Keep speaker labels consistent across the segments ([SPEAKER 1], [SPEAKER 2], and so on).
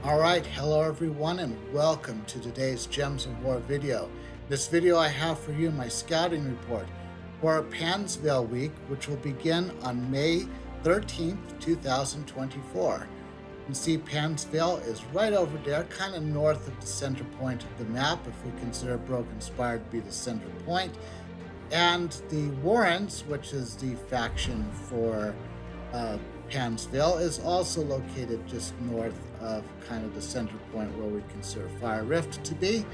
[SPEAKER 1] Alright, hello everyone and welcome to today's Gems of War video. This video I have for you my scouting report for Pansville Week, which will begin on May 13th, 2024. You can see Pansville is right over there, kind of north of the center point of the map, if we consider Broken Spire to be the center point. And the Warrens, which is the faction for Pansville, is also located just north of kind of the center point where we consider Fire Rift to be.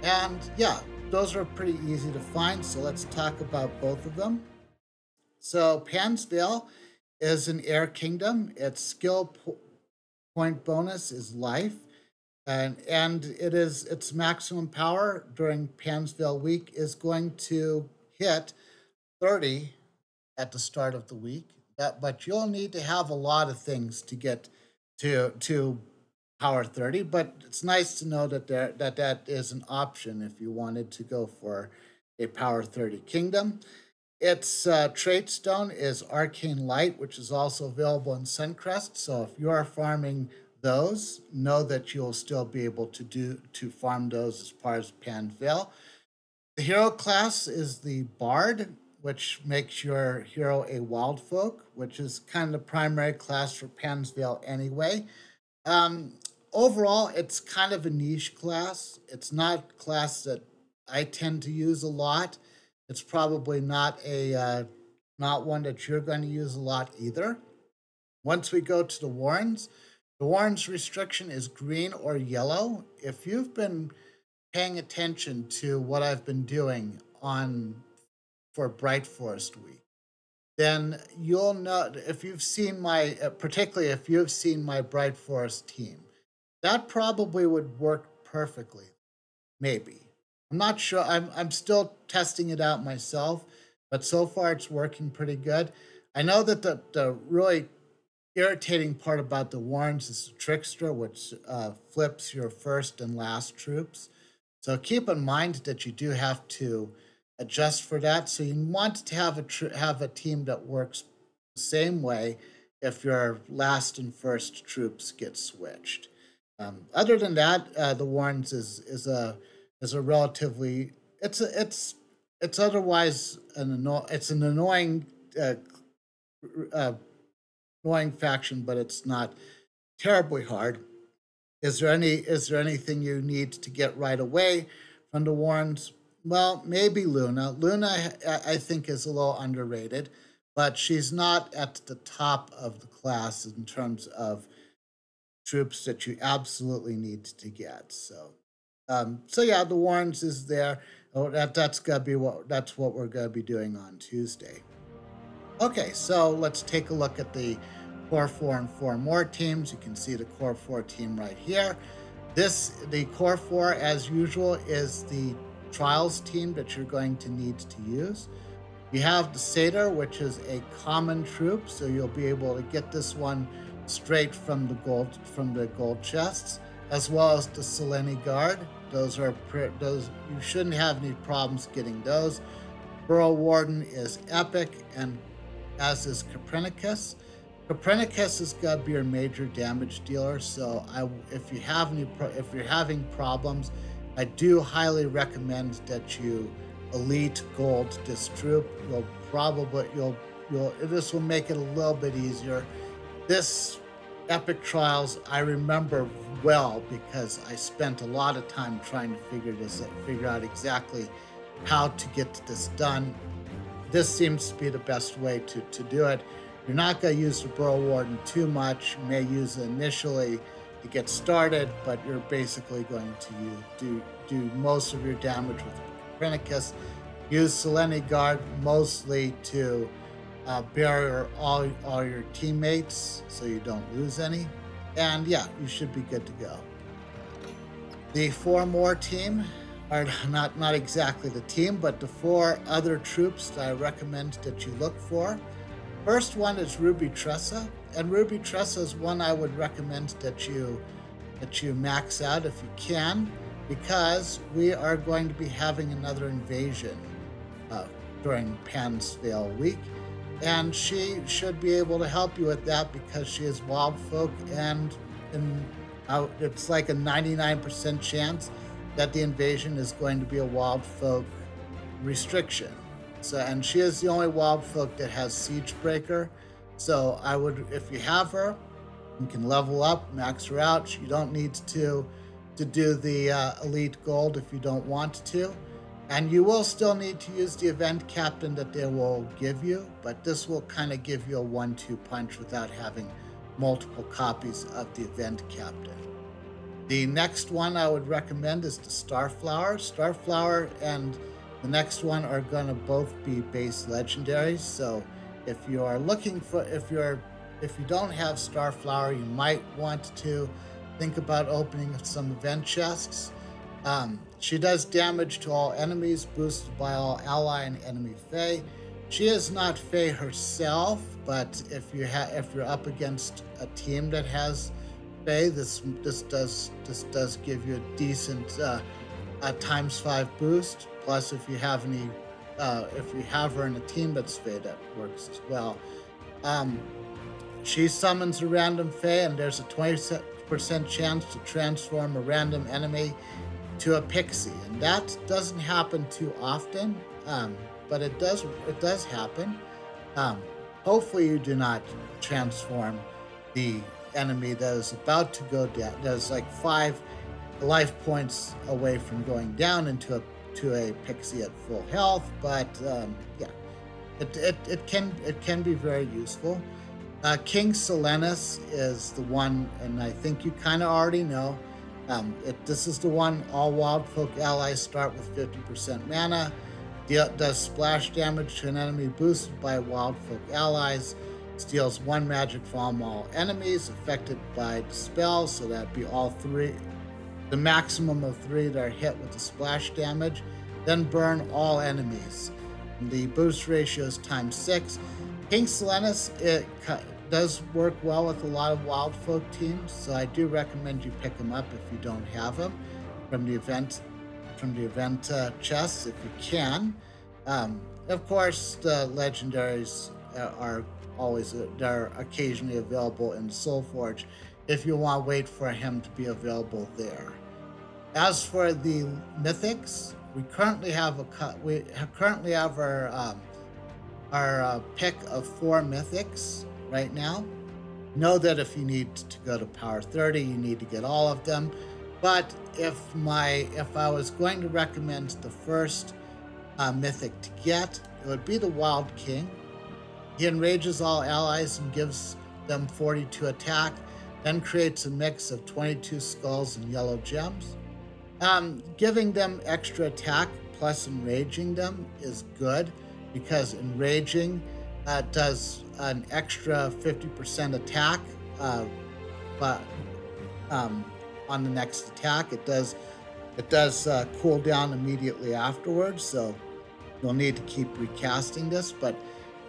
[SPEAKER 1] And yeah, those are pretty easy to find, so let's talk about both of them. So Pansville is an air kingdom. Its skill point bonus is life, and its maximum power during Pansville Week is going to hit 30 at the start of the week. But you'll need to have a lot of things to get to power 30. But it's nice to know that that is an option if you wanted to go for a power 30 kingdom. Its trait stone is Arcane Light, which is also available in Suncrest. So if you are farming those, know that you'll still be able to farm those as part of Pansville. The hero class is the Bard, which makes your hero a wild folk, which is kind of the primary class for Pansville anyway. Overall, it's kind of a niche class. It's not a class that I tend to use a lot. It's probably not one that you're going to use a lot either. Once we go to the Warrens restriction is green or yellow. If you've been paying attention to what I've been doing for Bright Forest Week, then you'll know, if you've seen particularly if you've seen my Bright Forest team, that probably would work perfectly. Maybe. I'm not sure. I'm still testing it out myself, but so far it's working pretty good. I know that the really irritating part about the Warrens is the Trickster, which flips your first and last troops. So keep in mind that you do have to adjust for that. So you want to have a team that works the same way if your last and first troops get switched. Other than that, the Warrens is a relatively it's otherwise an annoying faction, but it's not terribly hard. Is there anything you need to get right away from the Warrens? Well, maybe Luna. Luna, I think, is a little underrated, but she's not at the top of the class in terms of troops that you absolutely need to get. So yeah, the Warrens is there. Oh, that's what we're gonna be doing on Tuesday. Okay, so let's take a look at the Core 4 and 4 more teams. You can see the Core 4 team right here. The Core 4, as usual, is the Trials team that you're going to need to use. You have the Satyr, which is a common troop, so you'll be able to get this one straight from the gold chests, as well as the Selene Guard. Those you shouldn't have any problems getting those. Burrow Warden is epic, and as is Copernicus. Copernicus is gonna be your major damage dealer. So if you're having problems, I do highly recommend that you elite gold this troop. This will make it a little bit easier. This Epic Trials I remember well because I spent a lot of time trying to figure out exactly how to get this done. This seems to be the best way to do it. You're not going to use the Burrow Warden too much. You may use it initially to get started, but you're basically going to do most of your damage with Copernicus. Use Selene Guard mostly to barrier all your teammates so you don't lose any. And yeah, you should be good to go. The 4 more team are not exactly the team, but the 4 other troops that I recommend that you look for. First one is Ruby Tressa, and Ruby Tressa is one I would recommend that you max out if you can, because we are going to be having another invasion during Pansville Week, and she should be able to help you with that because she is wild folk, and It's like a 99% chance that the invasion is going to be a wild folk restriction. So, and she is the only wild folk that has siege breaker. So I would, if you have her, you can level up, max her out. You don't need to do the elite gold if you don't want to. And you will still need to use the event captain that they will give you, but this will kind of give you a 1-2 punch without having multiple copies of the event captain. The next one I would recommend is the Starflower. Starflower and the next one are going to both be base legendaries. So if you are looking for, if you don't have Starflower, you might want to think about opening some event chests. She does damage to all enemies, boosted by all ally and enemy Fae. She is not Fae herself, but if you're up against a team that has Fae, this does give you a decent ×5 boost. Plus, if you have her in a team that's Fae, that works as well. She summons a random Fae, and there's a 20% chance to transform a random enemy to a pixie, and that doesn't happen too often, but it does happen. Hopefully you do not transform the enemy that is about to go down, that's like 5 life points away from going down into a pixie at full health, but yeah, it can be very useful. King Silenus is the one, and I think you kind of already know. This is the one all wild folk allies start with 50% mana. Does splash damage to an enemy boosted by wild folk allies. Steals 1 magic from all enemies affected by the spell, so that'd be all 3. The maximum of 3 that are hit with the splash damage. Then burn all enemies. And the boost ratio is ×6. King Silenus, it does work well with a lot of wild folk teams, so I do recommend you pick them up if you don't have them from the event chests if you can. Of course, the legendaries are always they're occasionally available in Soulforge if you want to wait for him to be available there. As for the mythics, we currently have our pick of 4 mythics right now. Know that if you need to go to power 30, you need to get all of them. But if I was going to recommend the first mythic to get, it would be the Wild King. He enrages all allies and gives them 42 attack, then creates a mix of 22 skulls and yellow gems. Giving them extra attack plus enraging them is good, because enraging does an extra 50% attack, but on the next attack it does cool down immediately afterwards, so you'll need to keep recasting this. But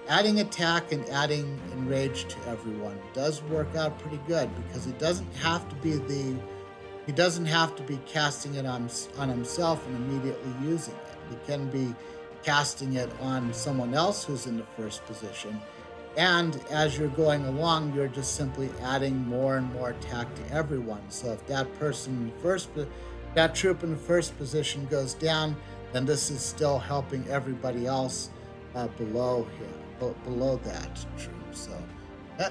[SPEAKER 1] adding attack and adding enrage to everyone does work out pretty good, because he doesn't have to be casting it on himself and immediately using it. He can be casting it on someone else who's in the first position, and as you're going along, you're just simply adding more and more attack to everyone. So if that troop in the first position goes down, then this is still helping everybody else below that troop. So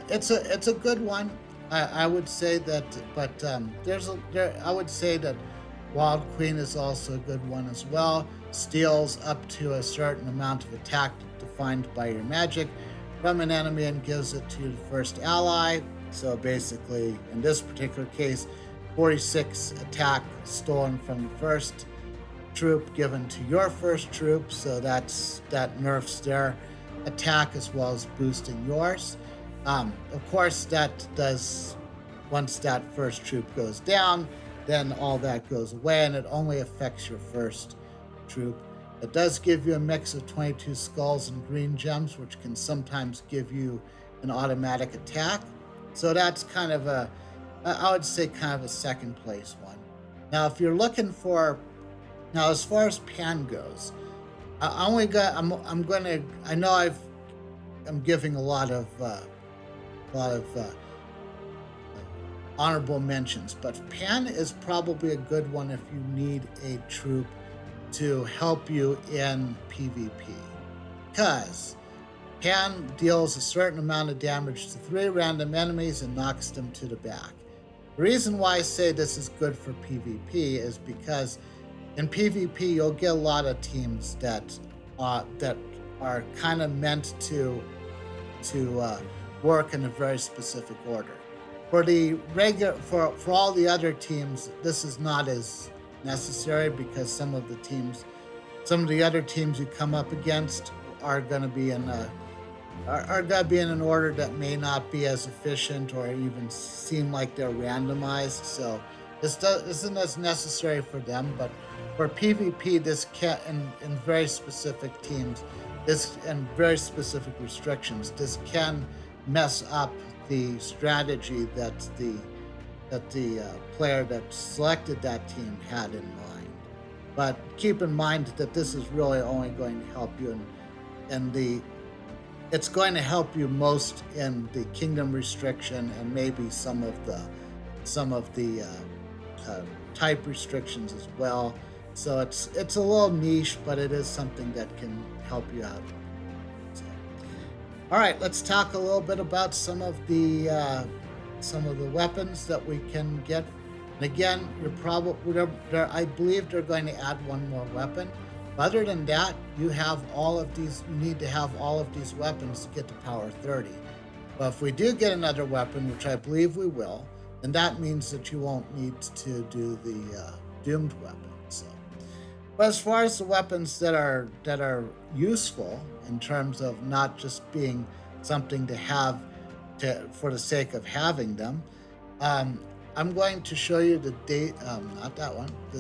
[SPEAKER 1] it's a good one. I would say that, but I would say that Wild Queen is also a good one as well. Steals up to a certain amount of attack defined by your magic from an enemy and gives it to the first ally. So basically, in this particular case, 46 attack stolen from the first troop given to your first troop. So that nerfs their attack as well as boosting yours. Of course, that does, once that first troop goes down, then all that goes away, and it only affects your first troop. It does give you a mix of 22 skulls and green gems, which can sometimes give you an automatic attack. So that's kind of I would say kind of a second place one. Now, if you're looking for, as far as Pan goes, I'm giving a lot of honorable mentions, but Pan is probably a good one if you need a troop to help you in PvP, because Pan deals a certain amount of damage to 3 random enemies and knocks them to the back. The reason why I say this is good for PvP is because in PvP you'll get a lot of teams that are kind of meant to work in a very specific order. For the regular, for all the other teams, this is not as necessary, because some of the other teams you come up against are going to be in an order that may not be as efficient or even seem like they're randomized. So this isn't as necessary for them, but for PvP, this can in very specific teams, this and very specific restrictions, this can mess up the strategy that the player that selected that team had in mind. But keep in mind that this is really only going to help you it's going to help you most in the kingdom restriction and maybe some of the type restrictions as well. So it's a little niche, but it is something that can help you out. So, all right, let's talk a little bit about some of the weapons that we can get. And again, I believe they're going to add one more weapon. Other than that, you need to have all of these weapons to get to power 30. But if we do get another weapon, which I believe we will, then that means that you won't need to do the doomed weapon. So, but as far as the weapons that are useful in terms of not just being something to have for the sake of having them, I'm going to show you the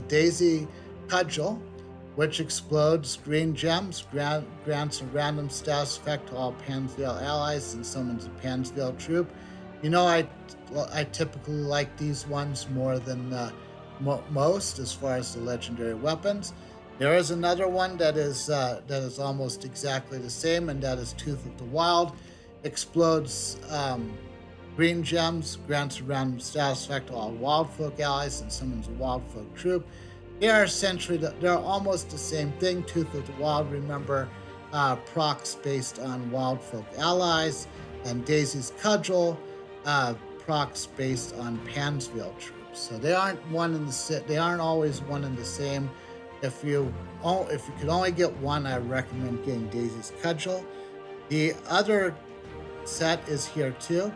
[SPEAKER 1] Daisy Cudgel, which explodes green gems, grants a random status effect to all Pansville allies, and summons a Pansville troop. You know, I typically like these ones more than most as far as the legendary weapons. There is another one that is almost exactly the same, and that is Tooth of the Wild. Explodes green gems, grants a random status effect to all Wildfolk allies, and summons a Wildfolk troop. They're almost the same thing. Tooth of the Wild, remember, procs based on Wildfolk allies, and Daisy's Cudgel procs based on Pansville troops. So they aren't always one and the same. If you could only get one, I recommend getting Daisy's Cudgel. The other set is here too.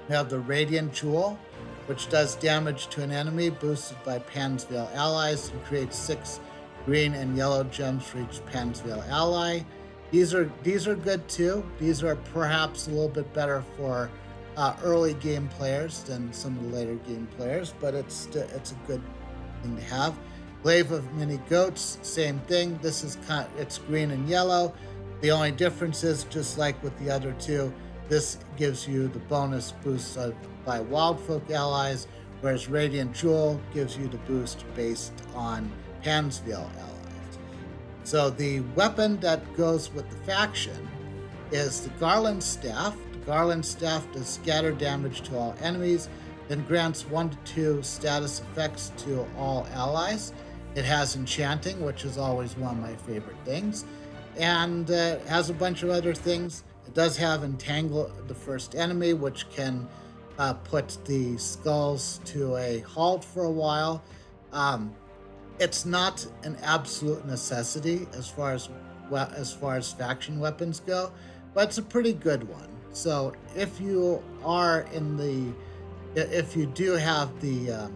[SPEAKER 1] We have the Radiant Jewel, which does damage to an enemy boosted by Pansville allies and creates 6 green and yellow gems for each Pansville ally. These are good too. These are perhaps a little bit better for early game players than some of the later game players, but it's a good thing to have. Glaive of Many Goats, same thing. This is it's green and yellow. The only difference is, just like with the other two, this gives you the bonus boost by Wildfolk allies, whereas Radiant Jewel gives you the boost based on Pansville allies. So the weapon that goes with the faction is the Garland Staff. The Garland Staff does scatter damage to all enemies, then grants 1 to 2 status effects to all allies. It has enchanting, which is always one of my favorite things, and has a bunch of other things. It does have Entangle the first enemy, which can put the skulls to a halt for a while. It's not an absolute necessity as far as faction weapons go, but it's a pretty good one. So if you do have the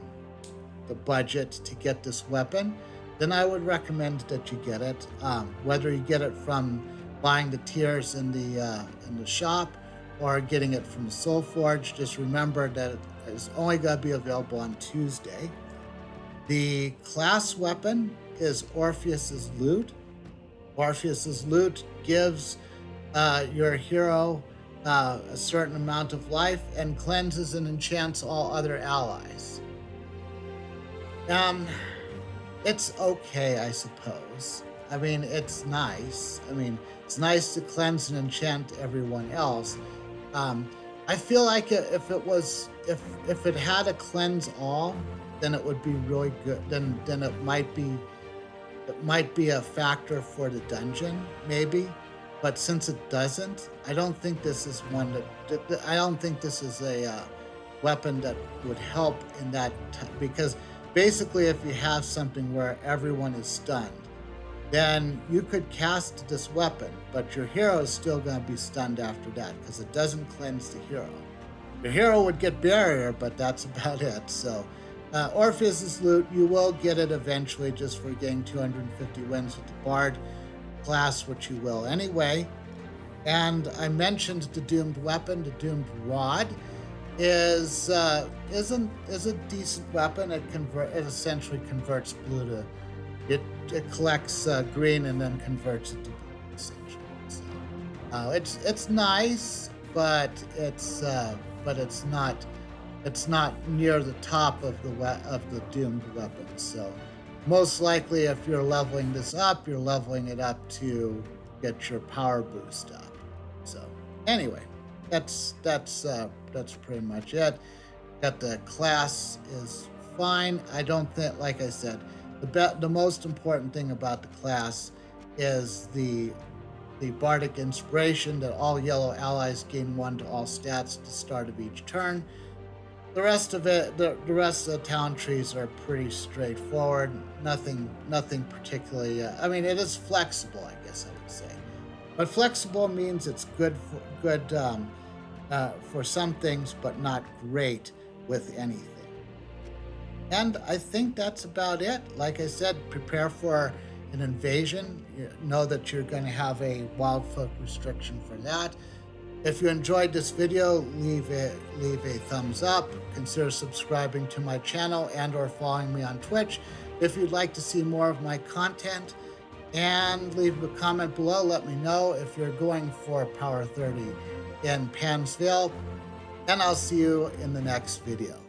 [SPEAKER 1] budget to get this weapon, then I would recommend that you get it. Whether you get it from buying the tiers in the shop or getting it from the Soul Forge, just remember that it is only going to be available on Tuesday. The class weapon is Orpheus's Lute. Orpheus's Lute gives your hero a certain amount of life and cleanses and enchants all other allies. It's okay, I suppose. I mean, it's nice. I mean, it's nice to cleanse and enchant everyone else. I feel like if it was if it had a cleanse all, then it would be really good. Then it might be a factor for the dungeon, maybe. But since it doesn't, I don't think this is one I don't think this is a weapon that would help in that because basically if you have something where everyone is stunned, then you could cast this weapon, but your hero is still going to be stunned after that because it doesn't cleanse the hero. Your hero would get barrier, but that's about it. So Orpheus's loot, you will get it eventually just for getting 250 wins with the Bard class, which you will anyway. And I mentioned the doomed weapon. The doomed rod is a decent weapon. It essentially converts blue to it collects green and then converts it to blue essentially. So it's nice, but it's not near the top of the doomed weapons. So most likely, if you're leveling this up, you're leveling it up to get your power boost up. So anyway, that's pretty much it. Got the class is fine. I don't think, like I said, the most important thing about the class is the Bardic Inspiration that all yellow allies gain 1 to all stats at the start of each turn. The rest of it, the rest of the town trees are pretty straightforward. Nothing particularly. I mean, it is flexible, I guess I would say, but flexible means it's good for some things, but not great with anything. And I think that's about it. Like I said, prepare for an invasion. You know that you're going to have a wild folk restriction for that. If you enjoyed this video, leave a thumbs up. Consider subscribing to my channel and or following me on Twitch if you'd like to see more of my content. And leave a comment below. Let me know if you're going for Power 30 in Pan's Vale. And I'll see you in the next video.